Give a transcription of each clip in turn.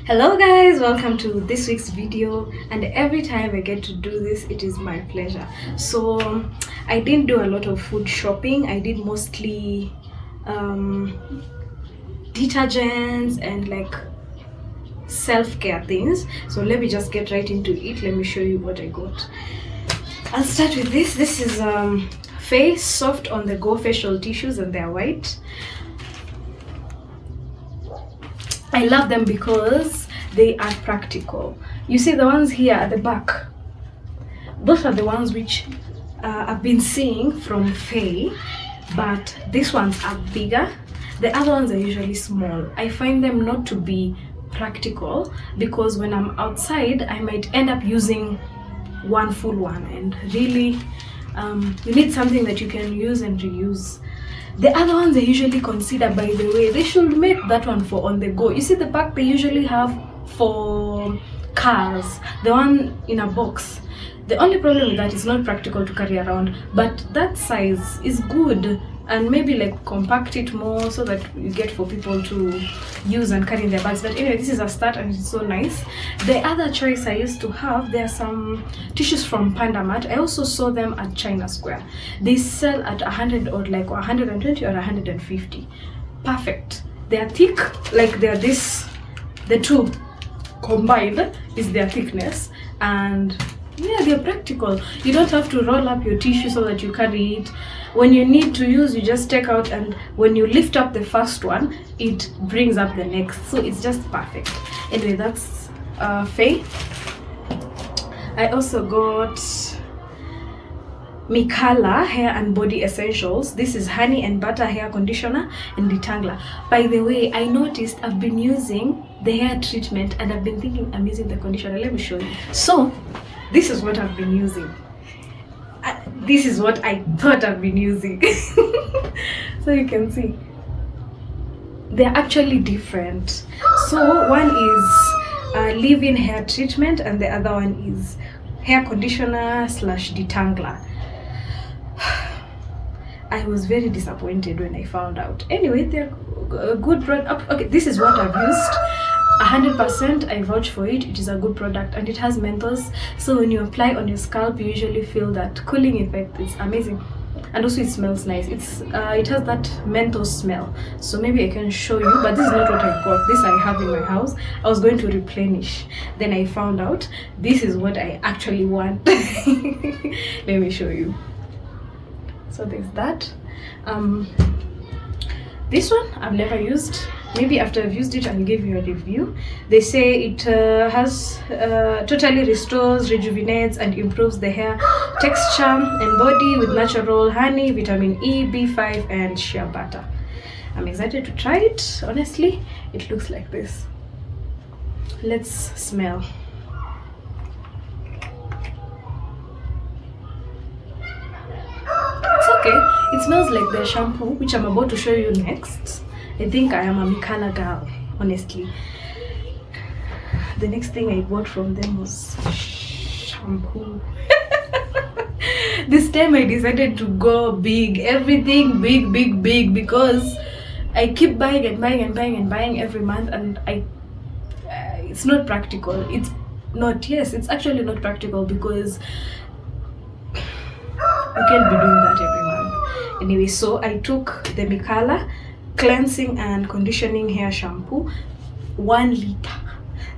Hello guys, welcome to this week's video, and every time I get to do this it is my pleasure. So I didn't do a lot of food shopping. I did mostly detergents and like self-care things. So let me just get right into it. Let me show you what I got. I'll start with this. This is Face Soft on the Go facial tissues, and they're white. I love them because they are practical. You see the ones here at the back, those are the ones which I've been seeing from Faye, but these ones are bigger. The other ones are usually small. I find them not to be practical because when I'm outside I might end up using one full one, and really you need something that you can use and reuse. The other ones I usually consider, by the way, they should make that one for on the go. You see the pack they usually have for cars, the one in a box. The only problem with that is not practical to carry around, but that size is good, and maybe like compact it more so that you get for people to use and carry in their bags. But anyway, this is a start and it's so nice. The other choice I used to have, there are some tissues from Panda Mart. I also saw them at China Square. They sell at 100 or like 120 or 150. Perfect. They are thick, like they are this, the two combined is their thickness, and yeah, they're practical. You don't have to roll up your tissue so that you carry it. When you need to use, you just take out, and when you lift up the first one, it brings up the next. So it's just perfect. Anyway, that's Faye. I also got Mikalla Hair and Body Essentials. This is honey and butter hair conditioner and detangler. By the way, I noticed I've been using the hair treatment and I've been thinking I'm using the conditioner. Let me show you. So this is what I've been using. This is what I thought I've been using. So you can see they're actually different. So one is leave-in hair treatment and the other one is hair conditioner / detangler. I was very disappointed when I found out. Anyway, they're a good product. Okay, this is what I've used. 100% I vouch for it. It is a good product and it has menthols, so when you apply on your scalp you usually feel that cooling effect. It's amazing, and also it smells nice. It has that menthol smell, so maybe I can show you, but this is not what I got. This I have in my house. I was going to replenish, then I found out this is what I actually want. Let me show you. So there's that. This one I've never used. Maybe after I've used it I'll give you a review. They say it has totally restores, rejuvenates and improves the hair texture and body with natural honey, vitamin E, B5 and shea butter. I'm excited to try it. Honestly, it looks like this. Let's smell. It's okay. It smells like the shampoo which I'm about to show you next. I think I am a Mikalla girl, honestly. The next thing I bought from them was shampoo. This time I decided to go big, everything big, because I keep buying and buying every month, and it's not practical. It's actually not practical because you can't be doing that every month. Anyway, so I took the Mikalla cleansing and conditioning hair shampoo, 1 liter.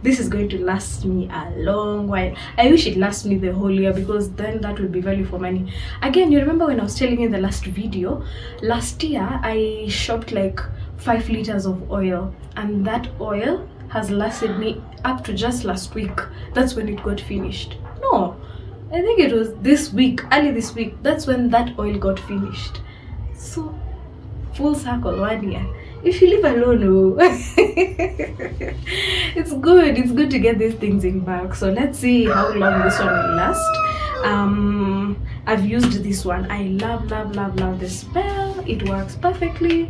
This is going to last me a long while. I wish it lasts me the whole year, because then that would be value for money. Again, you remember when I was telling you in the last video, last year I shopped like 5 liters of oil, and that oil has lasted me up to just last week. That's when it got finished. No, I think it was this week, early this week. That's when that oil got finished. So full circle, 1 year. If you live alone, oh. It's good to get these things in bulk. So let's see how long this one will last. I've used this one. I love the smell. It works perfectly.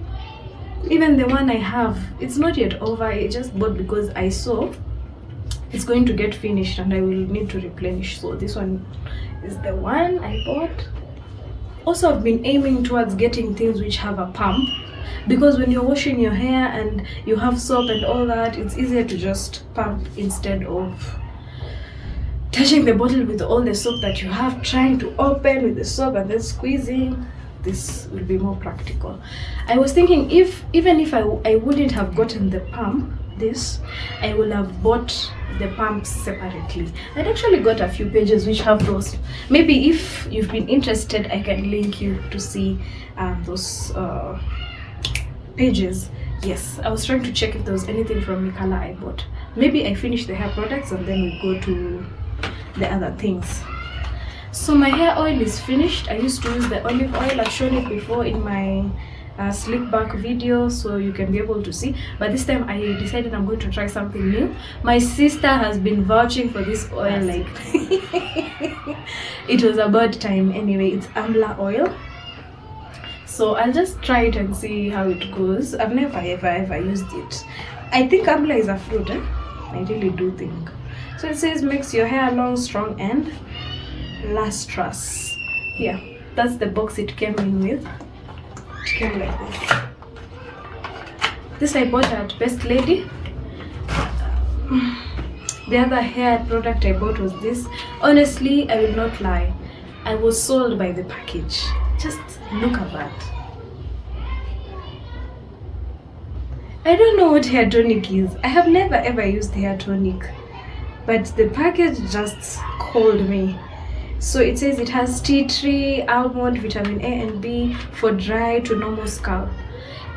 Even the one I have, it's not yet over. I just bought because I saw it's going to get finished and I will need to replenish. So this one is the one I bought. Also, I've been aiming towards getting things which have a pump, because when you're washing your hair and you have soap and all that, it's easier to just pump instead of touching the bottle with all the soap that you have, trying to open with the soap and then squeezing. This will be more practical. I was thinking, even if I wouldn't have gotten the pump, I will have bought the pumps separately. I'd actually got a few pages which have those. Maybe if you've been interested, I can link you to see those pages. Yes, I was trying to check if there was anything from Mikalla I bought. Maybe I finish the hair products and then we go to the other things. So my hair oil is finished. I used to use the olive oil. I've shown it before in my slick back video, so you can be able to see, but this time I decided I'm going to try something new. My sister has been vouching for this oil like it was about time. Anyway, it's amla oil, so I'll just try it and see how it goes. I've never ever used it. I think amla is a fruit, I really do think so. It says makes your hair long, strong and lustrous. Yeah, that's the box it came in with. It came like this. This I bought at Best Lady. The other hair product I bought was this. Honestly, I will not lie, I was sold by the package. Just look at that. I don't know what hair tonic is. I have never ever used hair tonic, but the package just called me. So it says it has tea tree, almond, vitamin A and B for dry to normal scalp.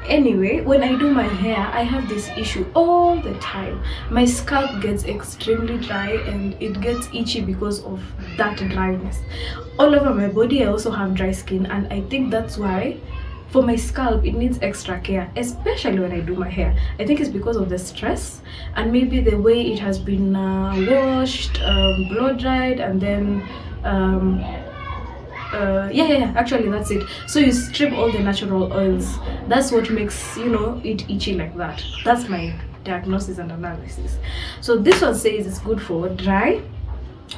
Anyway, when I do my hair, I have this issue all the time. My scalp gets extremely dry and it gets itchy because of that dryness. All over my body, I also have dry skin, and I think that's why for my scalp it needs extra care, especially when I do my hair. I think it's because of the stress and maybe the way it has been washed, blow dried, and then actually that's it. So you strip all the natural oils. That's what makes, it itchy like that. That's my diagnosis and analysis. So this one says it's good for dry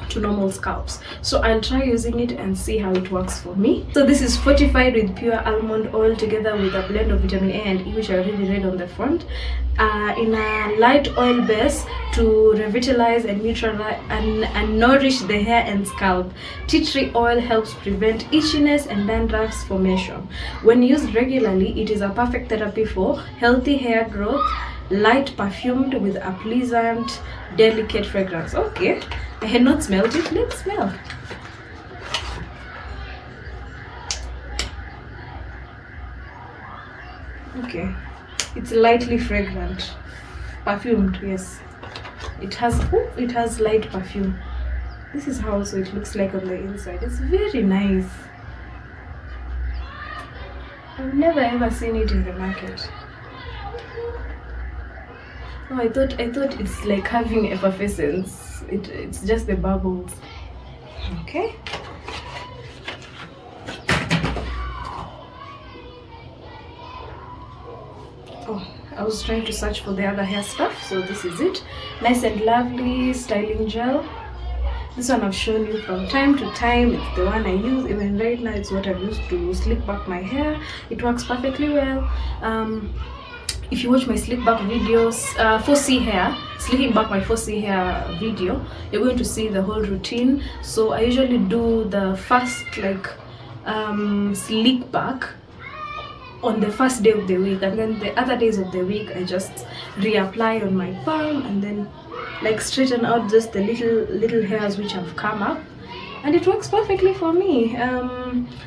to normal scalps, so I'll try using it and see how it works for me. So this is fortified with pure almond oil together with a blend of vitamin A and E, which I already read on the front, in a light oil base to revitalize and neutralize and nourish the hair and scalp. Tea tree oil helps prevent itchiness and dandruff's formation. When used regularly, it is a perfect therapy for healthy hair growth, light perfumed with a pleasant, delicate fragrance. Okay, I had not smelled it. Let's smell. Okay, it's lightly fragrant, perfumed. Yes, it has light perfume. This is how also it looks like on the inside. It's very nice. I've never ever seen it in the market. Oh, I thought it's like having effervescence. It's just the bubbles. Okay. Oh, I was trying to search for the other hair stuff, so this is it. Nice and lovely styling gel. This one I've shown you from time to time. It's the one I use. Even right now, it's what I've used to slick back my hair. It works perfectly well. If you watch my slick back videos, 4C hair, slicking back my 4C hair video, you're going to see the whole routine. So I usually do the first slick back on the first day of the week, and then the other days of the week I just reapply on my palm and then like straighten out just the little hairs which have come up, and it works perfectly for me.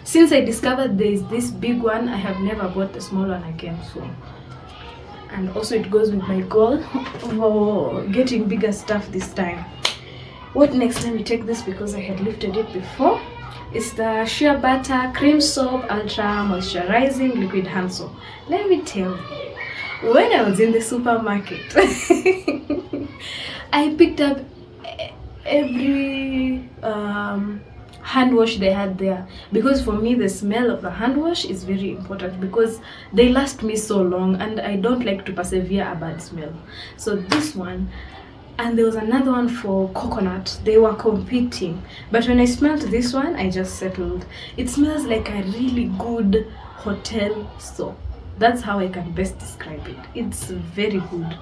Since I discovered there's this big one, I have never bought the small one again. So, and also it goes with my goal for getting bigger stuff this time. What next? Let me take this because I had lifted it before. It's the Shea Butter Cream Soap Ultra Moisturizing Liquid Hand Soap. Let me tell you, when I was in the supermarket, I picked up every hand wash they had there, because for me the smell of the hand wash is very important because they last me so long and I don't like to persevere a bad smell. So this one, and there was another one for coconut, they were competing, but when I smelled this one I just settled. It smells like a really good hotel soap. That's how I can best describe it. It's very good.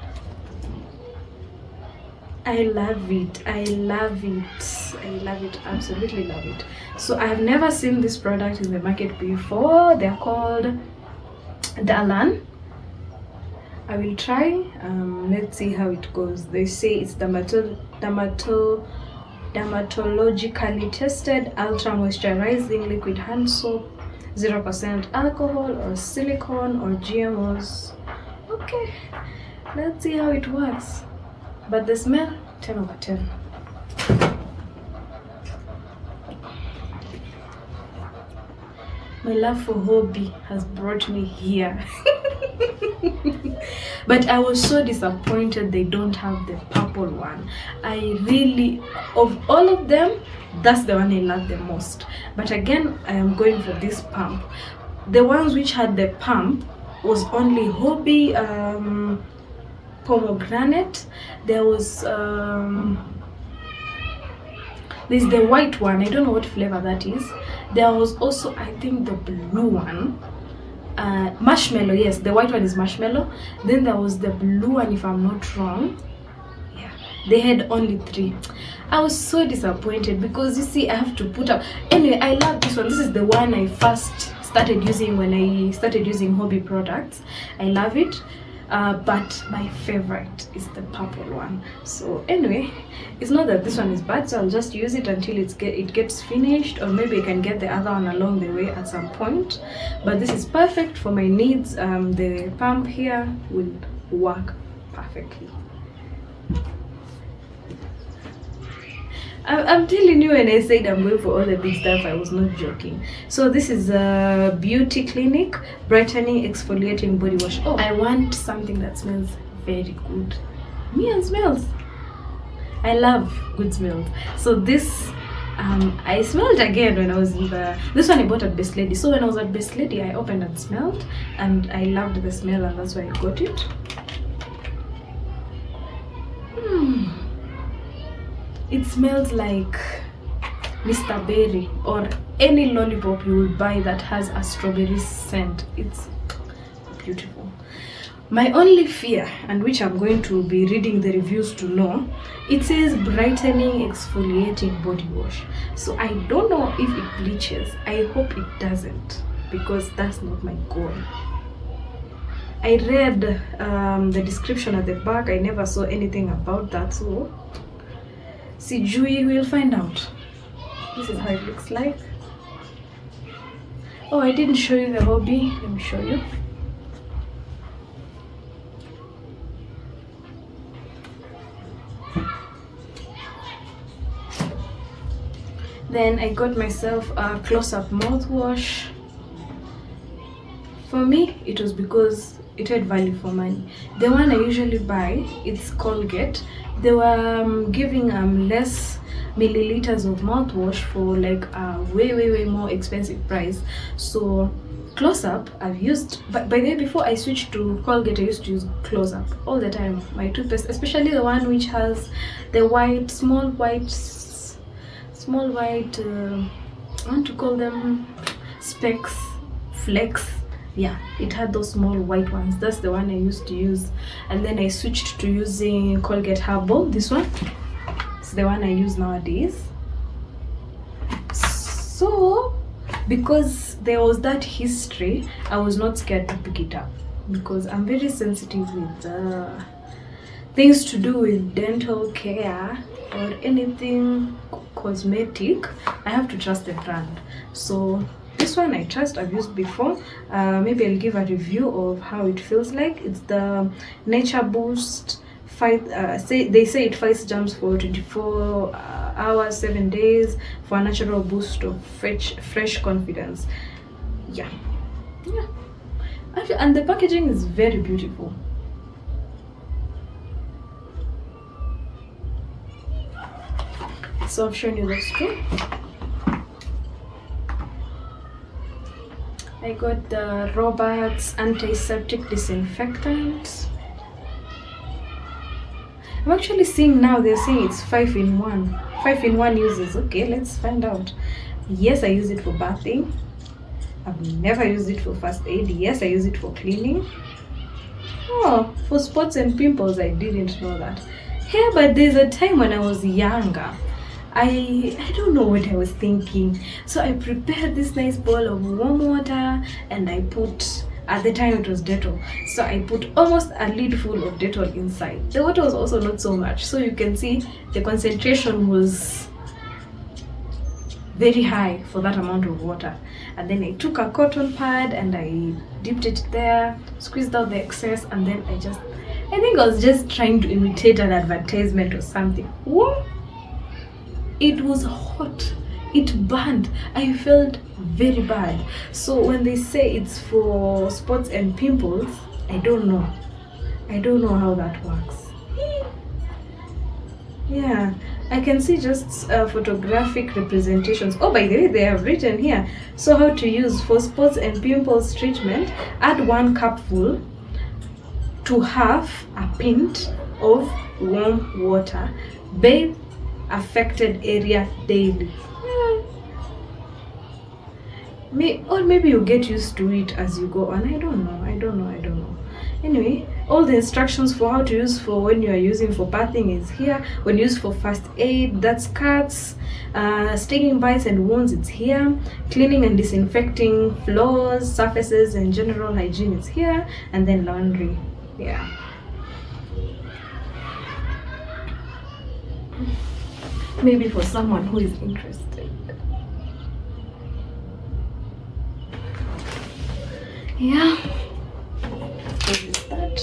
I love it. I love it. I love it. Absolutely love it. So I have never seen this product in the market before. They're called Dalan. I will try. Let's see how it goes. They say it's dermatologically tested ultra moisturizing liquid hand soap, 0% alcohol or silicone or GMOs. Okay, let's see how it works. But the smell, 10 over 10. My love for Hobbie has brought me here. But I was so disappointed they don't have the purple one. I really, of all of them, that's the one I love the most. But again, I am going for this pump. The ones which had the pump was only Hobbie, pomegranate. There was there's the white one, I don't know what flavor that is. There was also, I think, the blue one, marshmallow. Yes, the white one is marshmallow. Then there was the blue one, if I'm not wrong. Yeah, they had only 3. I was so disappointed because you see I have to put up. Anyway, I love this one. This is the one I first started using when I started using Hobbie products. I love it. But my favorite is the purple one. So anyway, it's not that this one is bad, so I'll just use it until it gets finished, or maybe I can get the other one along the way at some point. But this is perfect for my needs. The pump here will work perfectly. I'm telling you, when I said I'm going for all the big stuff, I was not joking. So this is a Beauty Clinic Brightening Exfoliating Body Wash. Oh, I want something that smells very good. Me and smells. I love good smells. So this, I smelled again when I was in this one I bought at Best Lady. So when I was at Best Lady, I opened and smelled, and I loved the smell, and that's why I got it. It smells like Mr. Berry or any lollipop you will buy that has a strawberry scent. It's beautiful. My only fear, and which I'm going to be reading the reviews to know, it says brightening exfoliating body wash. So I don't know if it bleaches. I hope it doesn't, because that's not my goal. I read the description at the back. I never saw anything about that, so sijui, we'll find out. This is how it looks like. Oh, I didn't show you the Hobbie. Let me show you. Then I got myself a close-up mouthwash. For me, it was because it had value for money. The one I usually buy, it's Colgate. They were giving less milliliters of mouthwash for like a way more expensive price. So Close-up I've used, but by the way, before I switched to Colgate, I used to use Close-up all the time. My toothpaste, especially the one which has the white, small white, I want to call them specks, flecks. Yeah, it had those small white ones. That's the one I used to use, and then I switched to using Colgate Herbal. This one, it's the one I use nowadays. So because there was that history, I was not scared to pick it up because I'm very sensitive with things to do with dental care or anything cosmetic. I have to trust the brand. So this one I trust, I've used before. Maybe I'll give a review of how it feels like. It's the Nature Boost fight. They say it fights germs for 24 hours, 7 days for a natural boost of fresh confidence. Yeah. Actually, and the packaging is very beautiful. So I've shown you those two. I got the Roberts antiseptic disinfectant. I'm actually seeing now they're saying it's 5-in-1. 5-in-1 uses. Okay, let's find out. Yes, I use it for bathing. I've never used it for first aid. Yes, I use it for cleaning. Oh, for spots and pimples, I didn't know that. Yeah, but there's a time when I was younger. I don't know what I was thinking. So I prepared this nice bowl of warm water and I put, at the time it was Dettol, so I put almost a lid full of Dettol inside. The water was also not so much, so you can see the concentration was very high for that amount of water. And then I took a cotton pad and I dipped it there, squeezed out the excess, and then I think I was just trying to imitate an advertisement or something. Whoa! It was hot, it burned, I felt very bad. So when they say it's for spots and pimples, I don't know how that works. Yeah, I can see just photographic representations. Oh, by the way, they have written here, so how to use for spots and pimples treatment. Add 1 cupful to half a pint of warm water. Bathe affected area daily. Or maybe you get used to it as you go on. I don't know. Anyway, all the instructions for how to use for when you are using for bathing is here. When used for first aid, that's cuts, stinging bites and wounds, it's here. Cleaning and disinfecting floors, surfaces, and general hygiene, it's here. And then laundry, yeah. Maybe for someone who is interested. Yeah. What is that?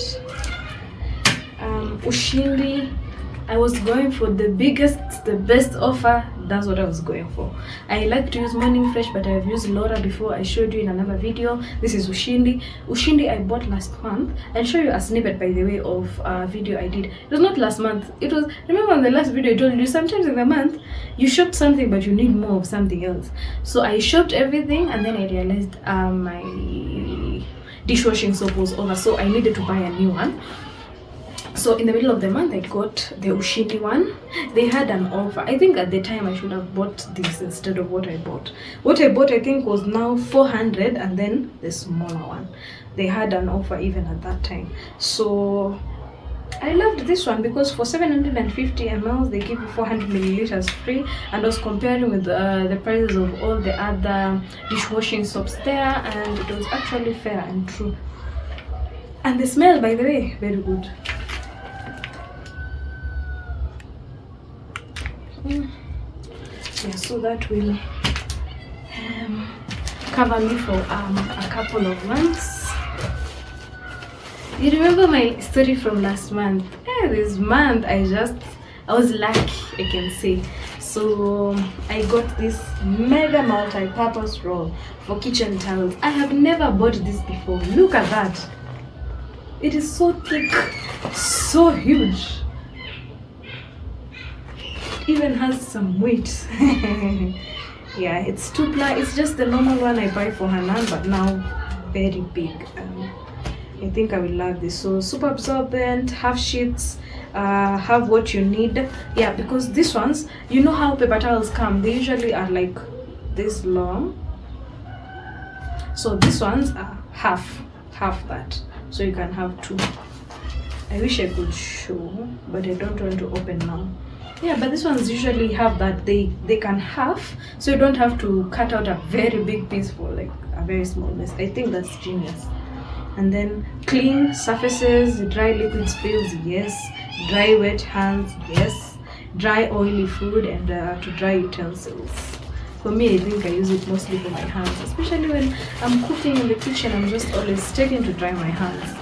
Ushindi. I was going for the best offer. That's what I was going for. I like to use Morning Fresh, but I've used Laura before. I showed you in another video. This is Ushindi. Ushindi I bought last month. I'll show you a snippet, by the way, of a video I did. It was not last month. It was, remember in the last video I told you, sometimes in the month, you shop something, but you need more of something else. So I shopped everything, and then I realized my dishwashing soap was over, so I needed to buy a new one. So in the middle of the month, I got the Ushindi one. They had an offer. I think at the time I should have bought this instead of what I bought. What I bought, I think, was now 400, and then the smaller one. They had an offer even at that time. So I loved this one because for 750 ml, they give you 400 milliliters free. And I was comparing with the prices of all the other dishwashing soaps there, and it was actually fair and true. And the smell, by the way, very good. Yeah, so that will cover me for a couple of months. You remember my story from last month? This month I was lucky, I can say. So I got this mega multi-purpose roll for kitchen towels. I have never bought this before. Look at that. It is so thick, so huge. Even has some weight. Yeah, it's it's just the normal one I buy for Hanan, but now very big. I think I will love this. So super absorbent, half sheets, have what you need. Yeah, because these ones, you know how paper towels come, they usually are like this long. So these ones are half that, so you can have 2. I wish I could show, but I don't want to open now. Yeah, but this ones usually have that they can half, so you don't have to cut out a very big piece for like a very small mess. I think that's genius. And then clean surfaces, dry liquid spills, yes. Dry wet hands, yes. Dry oily food, and to dry utensils. For me, I think I use it mostly for my hands, especially when I'm cooking in the kitchen. I'm just always taking to dry my hands.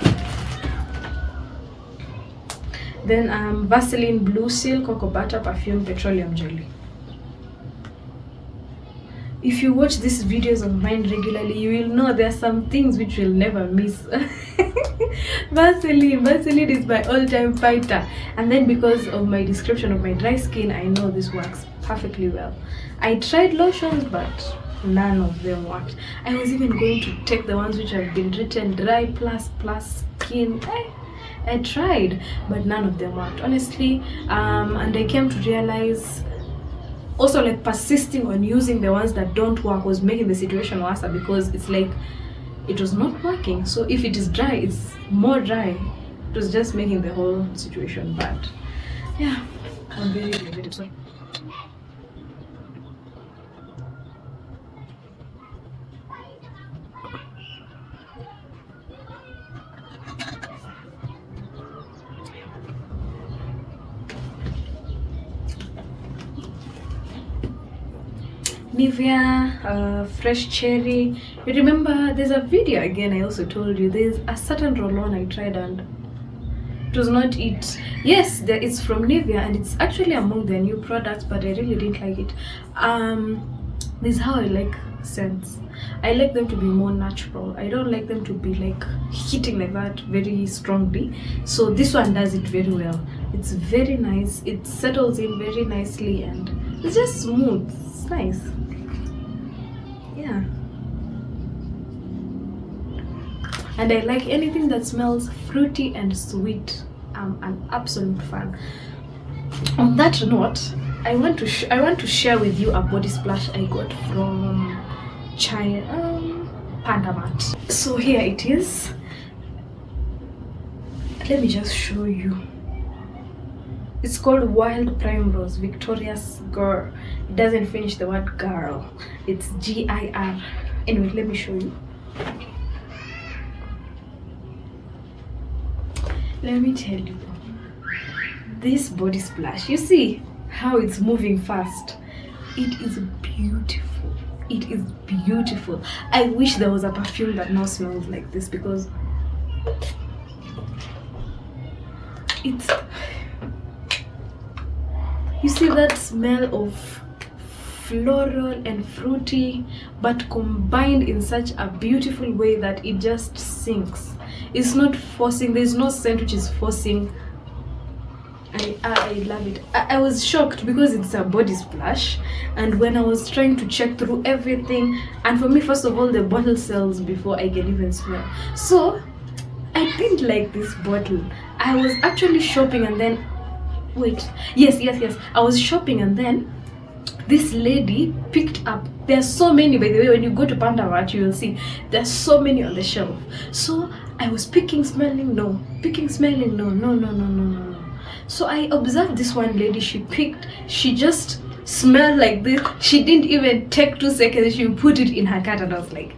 Then Vaseline Blue Seal, Cocoa Butter, Perfume, Petroleum Jelly. If you watch these videos of mine regularly, you will know there are some things which you'll never miss. Vaseline is my all-time fighter. And then because of my description of my dry skin, I know this works perfectly well. I tried lotions, but none of them worked. I was even going to take the ones which have been written dry plus skin. I tried, but none of them worked, honestly. And I came to realize also, like, persisting on using the ones that don't work was making the situation worse, because it's like it was not working. So if it is dry, it's more dry. It was just making the whole situation bad. Yeah, I'm very sorry. Nivea fresh cherry. You remember there's a video again, I also told you there's a certain roll-on I tried and it was not it. Yes, it's from Nivea and it's actually among their new products, but I really didn't like it. This is how I like scents. I like them to be more natural. I don't like them to be like hitting like that very strongly. So this one does it very well. It's very nice. It settles in very nicely and it's just smooth. It's nice. Yeah. And I like anything that smells fruity and sweet. I'm an absolute fan. On that note, I want to share with you a body splash I got from China, Panda Mart. So here it is. Let me just show you. It's called Wild Primrose Victorious Girl. It doesn't finish the word girl. It's GIR. Anyway, let me show you. Let me tell you. This body splash, you see how it's moving fast. It is beautiful. It is beautiful. I wish there was a perfume that now smells like this, because it's, you see that smell of floral and fruity, but combined in such a beautiful way that it just sinks. It's not forcing. There's no scent which is forcing. I love it. I was shocked because it's a body splash, and when I was trying to check through everything, and for me, first of all, the bottle sells before I can even smell. So I didn't like this bottle. I was actually shopping and then yes, I was shopping and then this lady picked up, there's so many, by the way, when you go to Panda Mart you will see there's so many on the shelf. So I was picking, smelling, no. So I observed this one lady, she just smelled like this. She didn't even take 2 seconds, she put it in her cart, and I was like,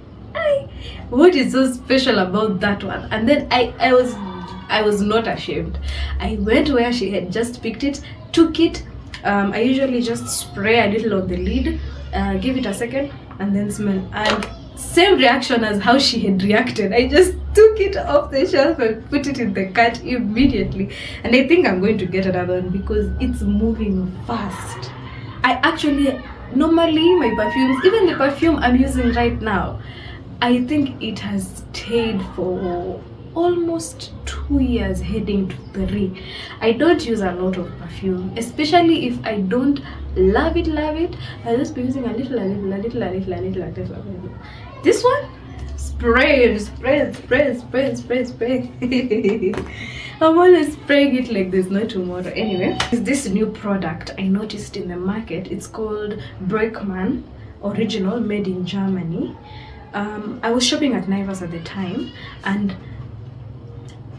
what is so special about that one? And then I was not ashamed. I went where she had just picked it, took it. I usually just spray a little on the lid, give it a second, and then smell. And same reaction as how she had reacted. I just took it off the shelf and put it in the cart immediately. And I think I'm going to get another one because it's moving fast. I actually, normally my perfumes, even the perfume I'm using right now, I think it has stayed for almost 2 years, heading to 3. I don't use a lot of perfume, especially if I don't love it. I'll just be using a little. This one, spray. I'm always spraying it like there's no tomorrow. Anyway, this new product I noticed in the market. It's called Beckmann Original, made in Germany. I was shopping at Naivas at the time, and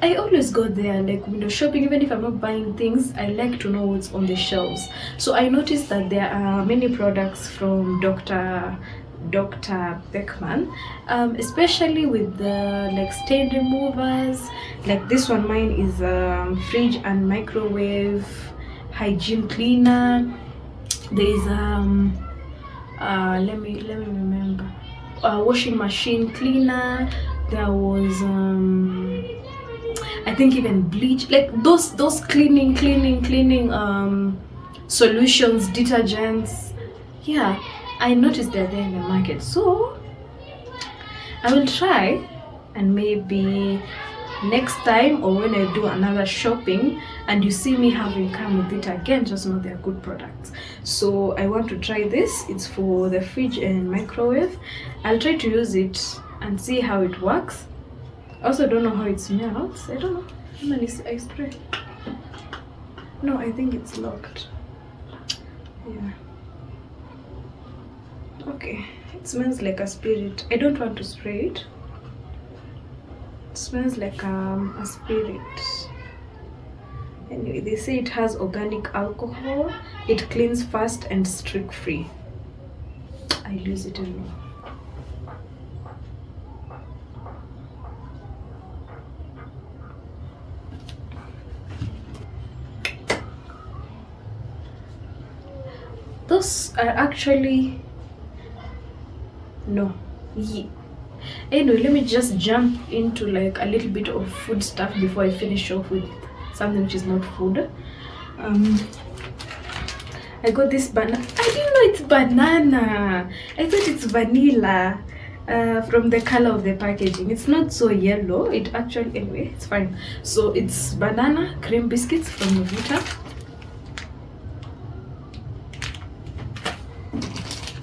I always go there, like window shopping. Even if I'm not buying things, I like to know what's on the shelves. So I noticed that there are many products from Dr. Beckmann, especially with the like stain removers. Like this one, mine is fridge and microwave hygiene cleaner. There is let me remember, washing machine cleaner. There was I think even bleach, like those cleaning solutions, detergents. Yeah, I noticed they're there in the market, so I will try, and maybe next time or when I do another shopping and you see me having come with it again, just know they're good products. So I want to try this. It's for the fridge and microwave. I'll try to use it and see how it works. I also don't know how it smells. I don't know how many I spray. No, I think it's locked. Yeah. Okay, it smells like a spirit. I don't want to spray it. It smells like a spirit. Anyway, they say it has organic alcohol. It cleans fast and streak free. I'll use it anyway. Those are actually no. Yeah. Anyway, let me just jump into like a little bit of food stuff before I finish off with something which is not food. I got this banana. I didn't know it's banana. I thought it's vanilla. From the color of the packaging, it's not so yellow. It actually, anyway, it's fine. So it's banana cream biscuits from Novita.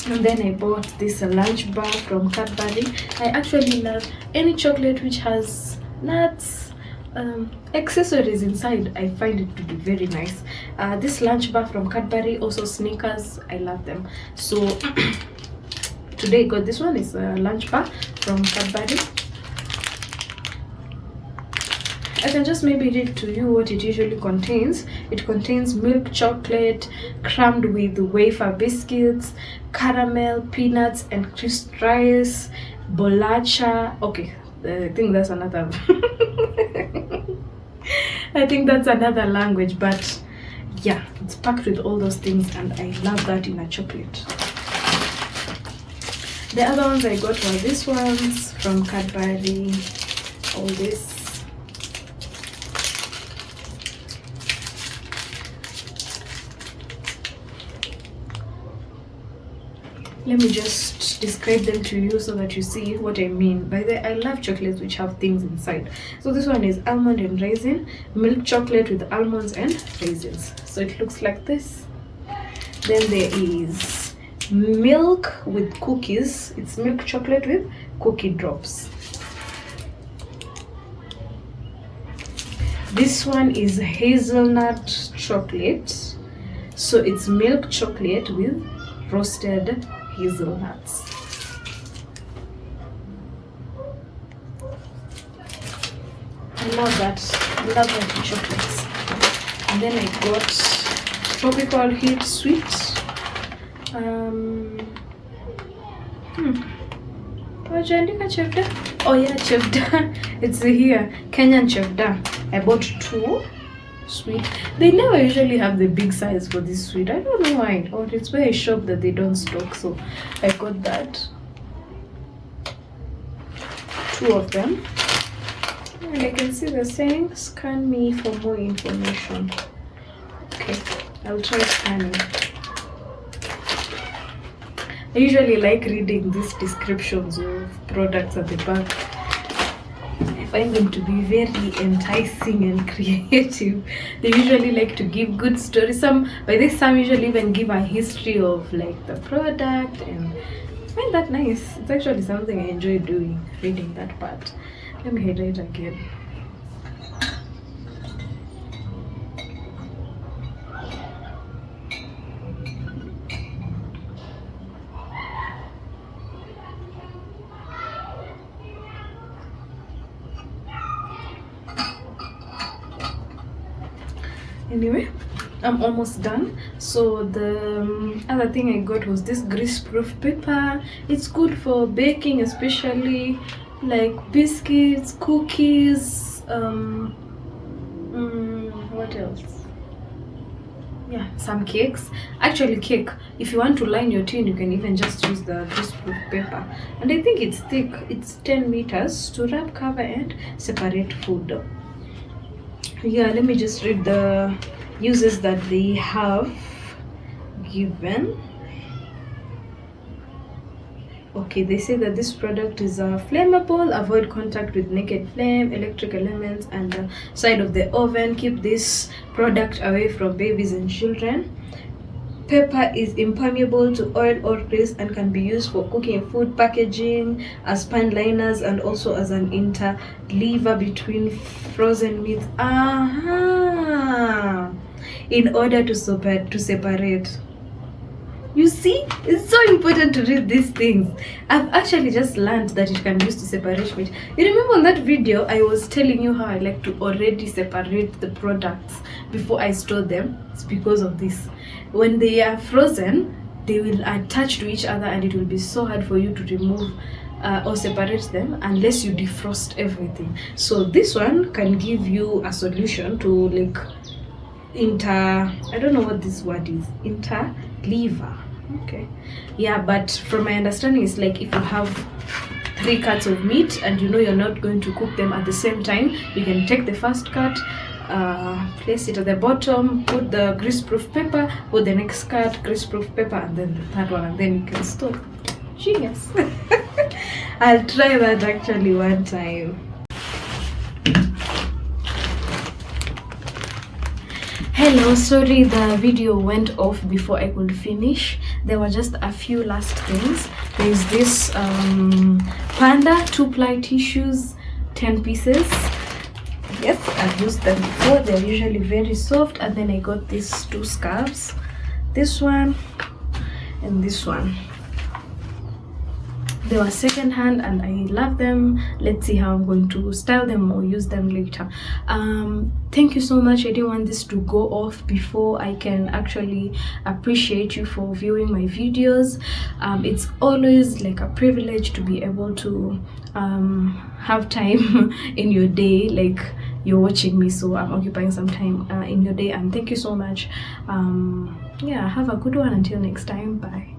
And then I bought this lunch bar from Cadbury. I actually love any chocolate which has nuts, accessories inside. I find it to be very nice. This lunch bar from Cadbury, also Snickers, I love them. So today I got this one. It's a lunch bar from Cadbury. I can just maybe read to you what it usually contains. It contains milk chocolate crammed with wafer biscuits, caramel, peanuts, and crisp rice, bolacha. Okay, I think that's another. I think that's another language, but yeah, it's packed with all those things, and I love that in a chocolate. The other ones I got were these ones from Cadbury. All this. Let me just describe them to you so that you see what I mean. By the way, I love chocolates which have things inside. So this one is almond and raisin, milk chocolate with almonds and raisins. So it looks like this. Then there is milk with cookies. It's milk chocolate with cookie drops. This one is hazelnut chocolate. So it's milk chocolate with roasted hazelnuts. I love that. I love that chocolates. And then I got tropical heat sweet. Oh yeah, chefda. It's here, Kenyan chefda. I bought 2 sweet. They never usually have the big size for this sweet. I don't know why, or it's where I shop that they don't stock, so I got that. 2 of them. And I can see the saying scan me for more information. Okay, I'll try scanning. I usually like reading these descriptions of products at the back. I find them to be very enticing and creative. They usually like to give good stories. Some usually even give a history of like the product, and I find that nice. It's actually something I enjoy doing, reading that part. Let me highlight again. Anyway, I'm almost done. So the other thing I got was this grease-proof paper. It's good for baking, especially like biscuits, cookies, what else? Yeah, some cakes. Actually, cake, if you want to line your tin, you can even just use the greaseproof paper. And I think it's thick. It's 10 meters to wrap, cover, and separate food. Yeah, let me just read the uses that they have given. Okay, they say that this product is flammable, avoid contact with naked flame, electric elements, and the side of the oven. Keep this product away from babies and children. Paper is impermeable to oil or grease and can be used for cooking food, packaging, as pan liners, and also as an interleaver between frozen meats. In order to separate. You see, it's so important to read these things. I've actually just learned that it can be used to separate meat. You remember on that video, I was telling you how I like to already separate the products before I store them. It's because of this. When they are frozen, they will attach to each other and it will be so hard for you to remove or separate them unless you defrost everything. So this one can give you a solution to like I don't know what this word is, interleaver. Okay, yeah, but from my understanding, it's like if you have 3 cuts of meat and you know you're not going to cook them at the same time, you can take the first cut, place it at the bottom, put the greaseproof paper, put the next cut, greaseproof paper, and then the third one, and then you can store. Genius. I'll try that actually one time. Hello, sorry the video went off before I could finish. There were just a few last things. There's this panda 2-ply tissues, 10 pieces. Yes, I've used them before. They're usually very soft. And then I got these 2 scarves, this one and this one. They were second-hand and I love them. Let's see how I'm going to style them or use them later. Thank you so much. I didn't want this to go off before I can actually appreciate you for viewing my videos. It's always like a privilege to be able to have time in your day, like you're watching me, so I'm occupying some time in your day, and thank you so much. Yeah, have a good one. Until next time, bye.